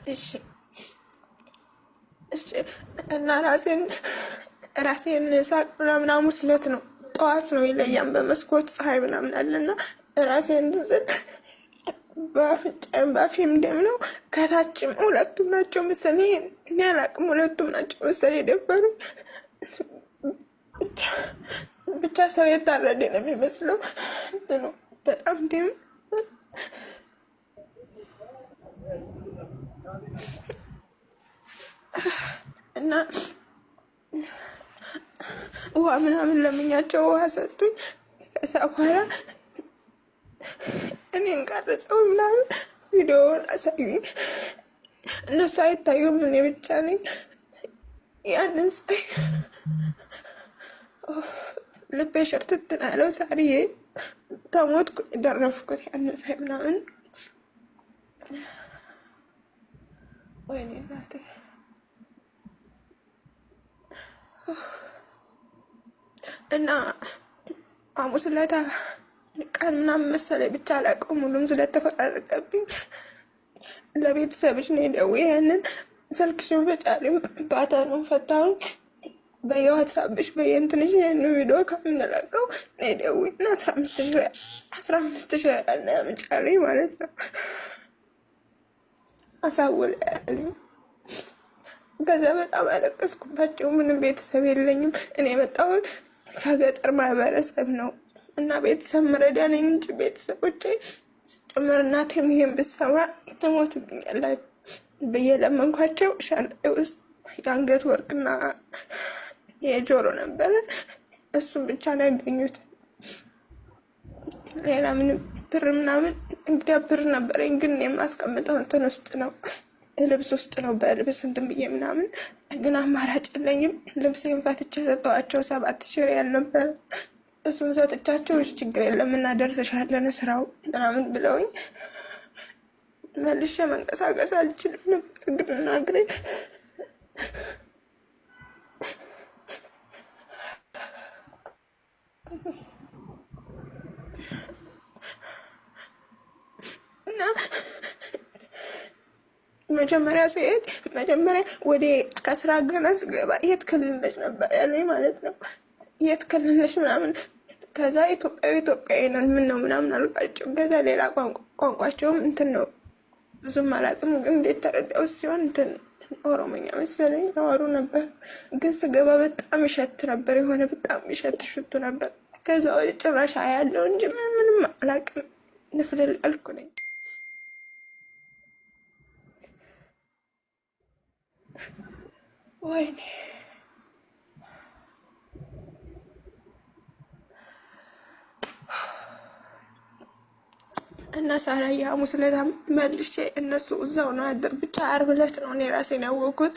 እሺ እሺ። እና ራሴን ሳቅ ምናምን ሐሙስ ዕለት ነው ጠዋት ነው ይለያም በመስኮት ፀሐይ ምናምን አለና ራሴን ስል በአፍንጫዬም በአፌም ደም ነው። ከታችም ሁለቱም ናቸው መሰለኝ እኔ አላቅም። ሁለቱም ናቸው መሰለኝ የደፈሩኝ። ብቻ ሰው የታረደ ነው የሚመስለው። በጣም ደም እና ውሃ ምናምን ለምኛቸው ውሃ ሰጡኝ። ከዛ በኋላ እኔን ቀርጸው ምናምን ቪዲዮውን አሳዩኝ። እነሱ አይታዩም፣ እኔ ብቻ ነኝ። ያንን ሳይ ልቤ ሽርትት ያለው ሳርዬ ከሞትኩ ደረፍኩት። ያንን ሳይ ምናምን ወይኔ እናቴ እና ሐሙስ ዕለት ቀን ምናምን መሰለኝ ብቻ አላውቅም። ሁሉም ስለተፈራረቀብኝ ለቤተሰብሽ ነው ደውዬ ያንን ስልክሽን ፍጫሪም ባተሩን ፈታሁን በየዋትሳፕሽ በየእንትንሽ ይህን ቪዲዮ ከምንለቀው ነው ደውዬ እና 15 ሺህ ያለ ምጫለኝ ማለት ነው አሳውል ያለኝ። ከዛ በጣም አለቀስኩባቸው። ምንም ቤተሰብ የለኝም። እኔ የመጣሁት ከገጠር ማህበረሰብ ነው እና ቤተሰብ መረዳ ነኝ እንጂ ቤተሰቦቼ ጭምር እናቴም ይሄን ብትሰማ ትሞትብኛላችሁ ብዬ ለመንኳቸው። ሻንጣዬ ውስጥ የአንገት ወርቅና የጆሮ ነበረ። እሱም ብቻ ነው ያገኙት። ሌላ ምንም ብር ምናምን እንግዲያ ብር ነበረኝ ግን የማስቀምጠው እንትን ውስጥ ነው ልብስ ውስጥ ነው በልብስ እንትን ብዬ ምናምን። ግን አማራጭ የለኝም። ልብሴን ፈትቼ ሰጠኋቸው። 7,000 ሪያል ነበረ። እሱን ሰጥቻቸው ችግር የለም እናደርስሻለን ስራው ምናምን ብለውኝ መልሼ መንቀሳቀስ አልችልም ነበር። ግን እናግሬ እና መጀመሪያ ሲሄድ መጀመሪያ ወደ ከስራ ገና ስገባ የት ክልል ነሽ ነበር ያለኝ ማለት ነው። የት ክልል ነሽ ምናምን። ከዛ ኢትዮጵያዊ ነን ምን ነው ምናምን አልኳቸው። ከዛ ሌላ ቋንቋቸውም እንትን ነው ብዙም አላውቅም፣ ግን እንዴት ተረዳው ሲሆን እንትን ኦሮሞኛ መሰለኝ ያወሩ ነበር። ግን ስገባ በጣም ይሸት ነበር፣ የሆነ በጣም ይሸት ሽቱ ነበር። ከዛ ወደ ጭራሽ ያለው እንጂ ምንም አላውቅም። ንፍልል አልኩ ነኝ። ወይኔ እና ሳራዬ ሐሙስ ዕለት መልሼ እነሱ እዛው ነው ያደር። ብቻ ዓርብ ዕለት ነው እኔ ራሴን ያወቅሁት።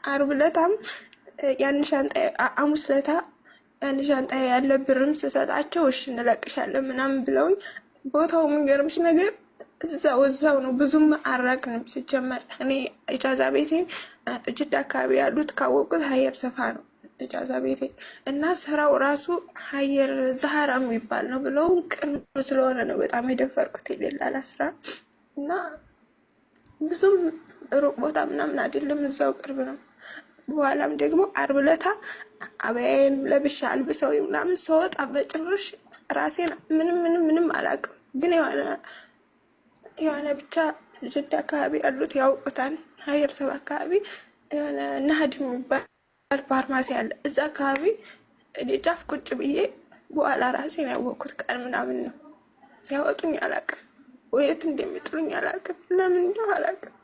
ዓርብ ዕለታም ያን ሻንጣ ሐሙስ ዕለታ ያን ሻንጣ ያለ ብርም ስሰጣቸው እሺ እንለቅሻለን ምናምን ብለውኝ፣ ቦታው የሚገርምሽ ነገር እዛው ነው። ብዙም አራቅንም ሲጀመር። እኔ ኢጃዛ ቤቴ ጅዳ አካባቢ ያሉት ካወቁት ሀየር ሰፋ ነው ኢጃዛ ቤቴ እና ስራው ራሱ ሀየር ዛህራ የሚባል ነው ብለው ቅርብ ስለሆነ ነው በጣም የደፈርኩት። የሌላ ስራ እና ብዙም ሩቅ ቦታ ምናምን አይደለም፣ እዛው ቅርብ ነው። በኋላም ደግሞ ዓርብ ዕለት አበያዬን ለብሻ አልብሰው ምናምን ስወጣ በጭራሽ ራሴን ምንም አላውቅም። ግን የሆነ ብቻ ጅዳ አካባቢ ያሉት ያውቁታል። ሀየር ሰብ አካባቢ የሆነ ናህድ የሚባል ፋርማሲ አለ። እዛ አካባቢ እኔ ጫፍ ቁጭ ብዬ በኋላ ራሴን ያወቅኩት ቀን ምናምን ነው። ሲያወጡኝ አላውቅም፣ ወየት እንደሚጥሉኝ አላውቅም፣ ለምን እንደው አላውቅም።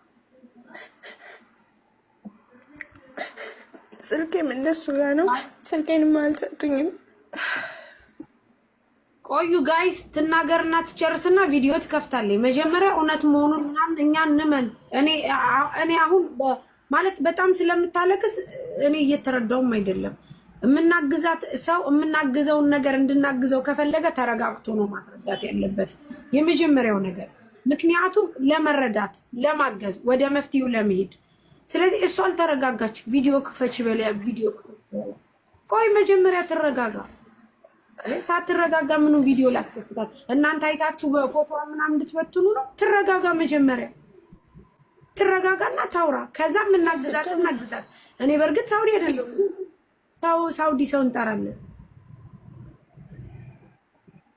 ስልኬም እነሱ ጋር ነው። ስልኬንም አልሰጡኝም። ቆዩ ጋይስ ትናገርና ትጨርስና ቪዲዮ ትከፍታለች። መጀመሪያ እውነት መሆኑን እኛ እንመን። እኔ አሁን ማለት በጣም ስለምታለቅስ እኔ እየተረዳውም አይደለም። የምናግዛት ሰው የምናግዘውን ነገር እንድናግዘው ከፈለገ ተረጋግቶ ነው ማስረዳት ያለበት የመጀመሪያው ነገር። ምክንያቱም ለመረዳት ለማገዝ ወደ መፍትሄው ለመሄድ። ስለዚህ እሷ አልተረጋጋች። ቪዲዮ ክፈች በለ ቪዲዮ ቆይ መጀመሪያ ትረጋጋ። ሳትረጋጋ ምኑ ቪዲዮ ላትከፍታል? እናንተ አይታችሁ በፎቶ ምናምን እንድትበትኑ ነው? ትረጋጋ መጀመሪያ። ትረጋጋና ታውራ። ከዛ እናግዛት። እኔ በእርግጥ ሳውዲ አይደለም ሳውዲ ሰው እንጠራለን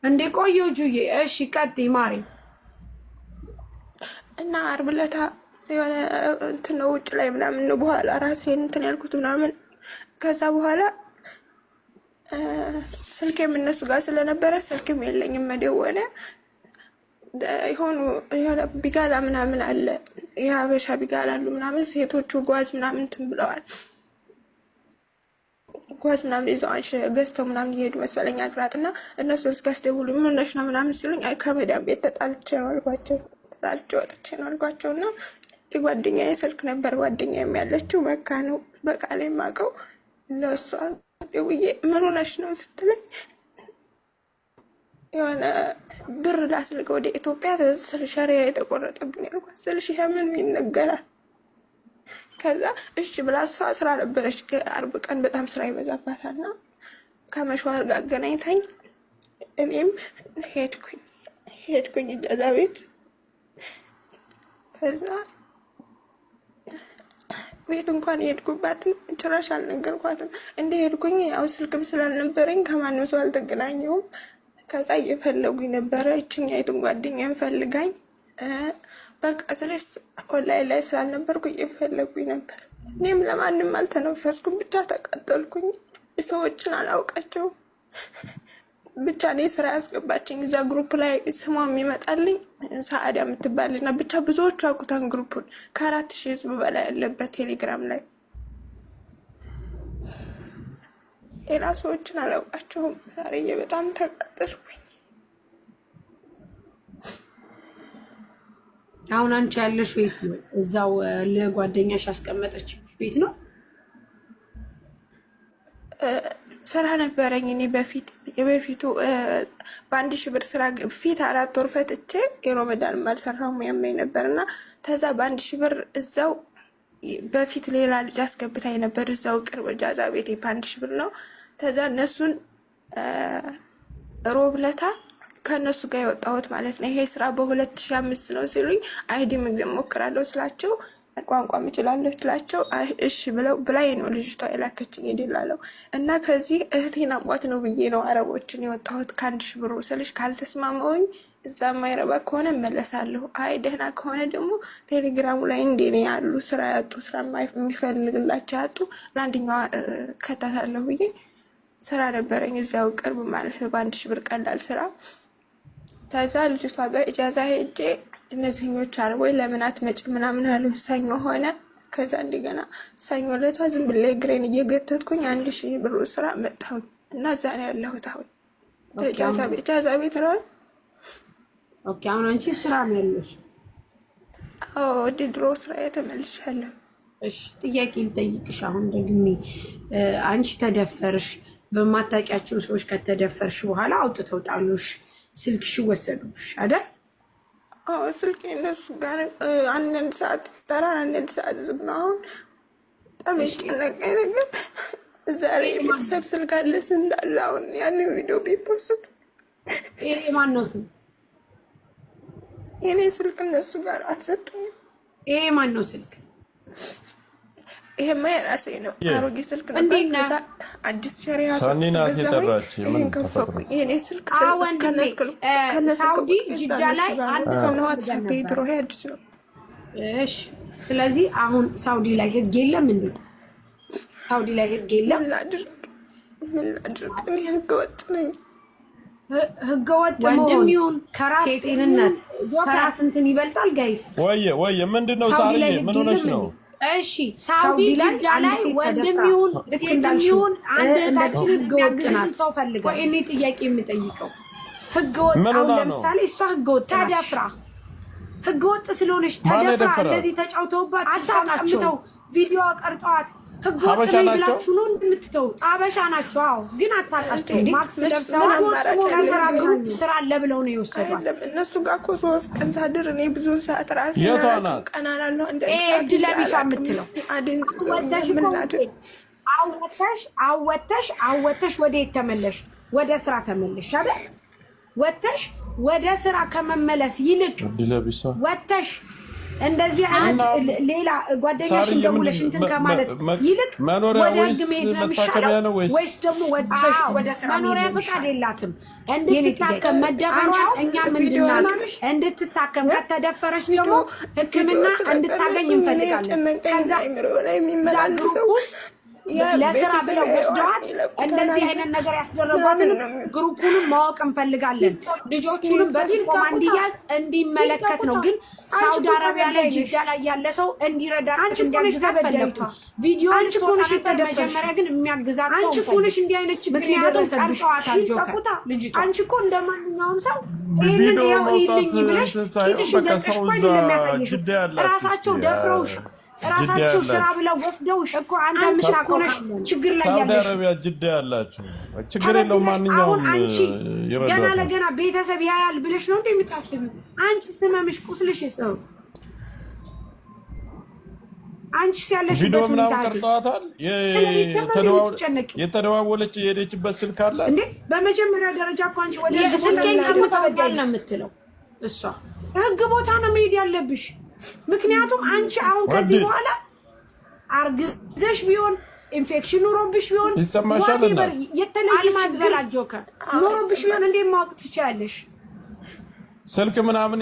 እንዴ። ቆየሁ ጁዬ። እሺ ቀጥይ ማሪ። እና ዓርብ ዕለት የሆነ እንትን ነው ውጭ ላይ ምናምን ነው በኋላ ራሴን እንትን ያልኩት ምናምን። ከዛ በኋላ ስልኬም እነሱ ጋር ስለነበረ ስልክም የለኝም መደወለ የሆነ ቢጋላ ምናምን አለ የሀበሻ ቢጋላ አሉ ምናምን ሴቶቹ ጓዝ ምናምን እንትን ብለዋል። ጓዝ ምናምን ይዘው ገዝተው ምናምን እየሄዱ መሰለኝ አቅራጥና እነሱ እስካስደውሉ ምን ሆነሽ ነው ምናምን ሲሉኝ አይ ከመዳም ቤት ተጣልቼ ወጥቼ ነው አልኳቸው። እና የጓደኛዬ ስልክ ነበር ጓደኛዬም ያለችው መካ ነው በቃሌ የማውቀው ለእሷ ደውዬ ምን ሆነሽ ነው ስትለኝ የሆነ ብር ላስልክ ወደ ኢትዮጵያ ሸሪያ የተቆረጠብኝ አልኳት። ስልሽ ይሄ ምኑ ይነገራል? ከዛ እሺ ብላ እሷ ስራ ነበረች ዓርብ ቀን በጣም ስራ ይበዛባታልና ከመሸዋር ጋር አገናኝታኝ እኔም ሄድኩኝ እጃዛ ቤት። ከዛ ቤት እንኳን የሄድኩባትን ጭራሽ አልነገርኳትም። እንደ ሄድኩኝ ያው ስልክም ስላልነበረኝ ከማንም ሰው አልተገናኘሁም። ከዛ እየፈለጉኝ ነበረ። እችኛይቱን ጓደኛዬን ፈልጋኝ በቃ ስለስ ኦንላይን ላይ ስላልነበርኩ እየፈለጉኝ ነበር። እኔም ለማንም አልተነፈስኩም፣ ብቻ ተቃጠልኩኝ። ሰዎችን አላውቃቸውም። ብቻ እኔ ስራ ያስገባችኝ እዛ ግሩፕ ላይ ስሟ የሚመጣልኝ ሰዓዳ የምትባልና ብቻ ብዙዎቹ አውቁታን ግሩፑን ከ4000 ህዝብ በላይ ያለበት ቴሌግራም ላይ ሌላ ሰዎችን አላውቃቸውም። ዛሬ በጣም ተቃጠልኩኝ። አሁን አንቺ ያለሽ ቤት ነው? እዛው ለጓደኛሽ ያስቀመጠች ቤት ነው? ስራ ነበረኝ እኔ በፊቱ በ1000 ብር ስራ ፊት 4 ወር ፈትቼ የሮመዳን አልሰራሁም ያመኝ ነበርና ተዛ በ1000 ብር እዛው በፊት ሌላ ልጅ አስገብታኝ ነበር እዛው ቅርብ ጃዛ ቤቴ በ1000 ብር ነው። ተዛ እነሱን ሮብለታ ከነሱ ጋር የወጣሁት ማለት ነው። ይሄ ስራ በ2005 ነው ሲሉኝ አይዲ ምግብ ሞክራለሁ ስላቸው ቋንቋም እችላለሁ ስላቸው እሺ ብለው ብላይ ነው ልጅቷ የላከችኝ ይደላለው። እና ከዚህ እህቴን አቋት ነው ብዬ ነው አረቦችን የወጣሁት ከ1000 ብር ስልሽ ካልተስማማውኝ እዛ ማይረባ ከሆነ መለሳለሁ፣ አይ ደህና ከሆነ ደግሞ ቴሌግራሙ ላይ እንደኔ ያሉ ስራ ያጡ ስራ የሚፈልግላቸው ያጡ ለአንደኛዋ ከታታለሁ ብዬ ስራ ነበረኝ እዛው ቅርብ ማለት ነው በ1000 ብር ቀላል ስራ። ታዛ ልጅቷ ጋር ኢጃዛ ሄጄ እነዚህኞች አረቦች ለምን አትመጭም ምናምን አሉ። ሰኞ ሆነ። ከዛ እንደገና ሰኞ ለታ ዝም ብለ ግሬን እየገተትኩኝ 1000 ብር ስራ መጣሁኝ እና እዛ ነው ያለሁት አሁን ኢጃዛ ቤት ነው። ኦኬ አሁን አንቺ ስራ ነው ያለሽ? አዎ ወደ ድሮ ስራ ተመልሻለሁ። እሺ ጥያቄ ልጠይቅሽ አሁን ደግሜ። አንቺ ተደፈርሽ በማታውቂያቸው ሰዎች ከተደፈርሽ በኋላ አውጥተው ጣሉሽ፣ ስልክሽ ወሰዱሽ አይደል? አዎ ስልክ እነሱ ጋር አንድ ሰዓት ተራ አንድ ሰዓት ዝግ ነው። አሁን በጣም ይጨነቀኝ ነገር ዛሬ ቤተሰብ ስልክ አለ እንዳለ አሁን ያን ቪዲዮ ቢፖስት ይሄ ማን ነው ስልክ? የኔ ስልክ እነሱ ጋር አልሰጡኝም። ይሄ ማን ነው ስልክ? ይሄማ የራሴ ነው። አሮጌ ስልክ ነበር። ከዛ አዲስ ሸሪያ ሳኒና ተጠራች። ምን ከፈኩኝ? የኔ ስልክ ሳውዲ ጅዳ ላይ አንድ ሰው ነው ዋትስአፕ ድሮ አዲስ ነው። እሺ ስለዚህ አሁን ሳውዲ ላይ ህግ የለም እንዴ? ሳውዲ ላይ ህግ የለም። ምን ላድርግ? እኔ ህገወጥ ነኝ። ህገወጥ ወንድም ይሁን ከራስ ጤንነት ከራስ እንትን ይበልጣል። ጋይስ ወይ ምንድነው? ሳሪ ምን ሆነሽ ነው? እሺ ሳውዲ ጅዳ ላይ ወንድም ይሁን ሴትም ይሁን አንድ እህታችን ህገወጥ ናት። ሰው ፈልጋ እኔ ጥያቄ የምጠይቀው ህገወጥ አሁን ለምሳሌ እሷ ህገወጥ ተደፍራ ህገወጥ ስለሆነች ተደፍራ እንደዚህ ተጫውተውባት አታውቃቸው ቪዲዮ ቀርጸዋት ህገወጥ ነው ብላችሁ ነው የምትተውት? አበሻ ናቸው። አዎ ግን አታውቃቸው። ማክስ ለብሰው ከስራ ግሩፕ ስራ አለ ብለው ነው የወሰዷት። እነሱ ጋር እኮ 3 ቀን ሳድር እኔ ብዙ ሰዓት ራሴ ቀናላለሁ። እንደ እድ ለቢሷ የምትለው አወተሽ ወዴት ተመለሽ? ወደ ስራ ተመለሽ አይደል? ወተሽ ወደ ስራ ከመመለስ ይልቅ ወተሽ እንደዚህ አይነት ሌላ ጓደኛሽን ደውለሽ እንትን ከማለት ይልቅ ወደ ህግ መሄድ ነው የሚሻለው ወይስ ደግሞ ወደ ስራ? መኖሪያ ፈቃድ የላትም እንድትታከም መደፈሯን እኛ ምንድናል እንድትታከም ከተደፈረች ደግሞ ሕክምና እንድታገኝ እንፈልጋለን። ከዛ ለስራ ብለው ወስደዋት እንደዚህ አይነት ነገር ያስደረጓትን ግሩፑንም ማወቅ እንፈልጋለን። ልጆቹንም በጥቆማ እንዲያዝ እንዲመለከት ነው። ግን ሳውዲ አረቢያ ላይ ጅዳ ላይ ያለ ሰው እንዲረዳት እንዲያግዛት ፈለጉ። ቪዲዮ ልትወጣ መጀመሪያ ግን የሚያግዛት ሰው አንቺ ኩልሽ እንዲህ አይነት ምክንያቱም ቀርጸዋታል። ጆከር አንቺ እኮ እንደማንኛውም ሰው ይሄንን ያው ይልኝ ብለሽ ኪትሽን ገርቀሽ ቆይ ለሚያሳይሽ ራሳቸው ደፍረውሽ ራሳቸው ስራ ብለው ወስደውሽ እኮ አንተ ምሻቆነሽ ችግር ላይ ያለሽ ሳውዲ አረቢያ ጅዳ ያላችሁ ችግር የለውም። ማንኛውም ይረዳል። ገና ለገና ቤተሰብ ያያል ብለሽ ነው እንዴ የምታስቢው? አንቺ ስመምሽ ቁስልሽ ይሰው አንቺ ሲያለሽበት ሁኔታ ቀርጻታል። የተደዋወለች የሄደችበት ስልክ አለ እንዴ? በመጀመሪያ ደረጃ እኮ አንቺ ወደ ስልኬን ቀርቦ ተበዳል ነው የምትለው እሷ። ህግ ቦታ ነው መሄድ ያለብሽ። ምክንያቱም አንቺ አሁን ከዚህ በኋላ አርግዘሽ ቢሆን ኢንፌክሽን ኖሮብሽ ቢሆን ይሰማሻል። የተለየ ማድረግ ጆከር ኖሮብሽ ቢሆን እንዴ ማወቅ ትችያለሽ? ስልክ ምናምን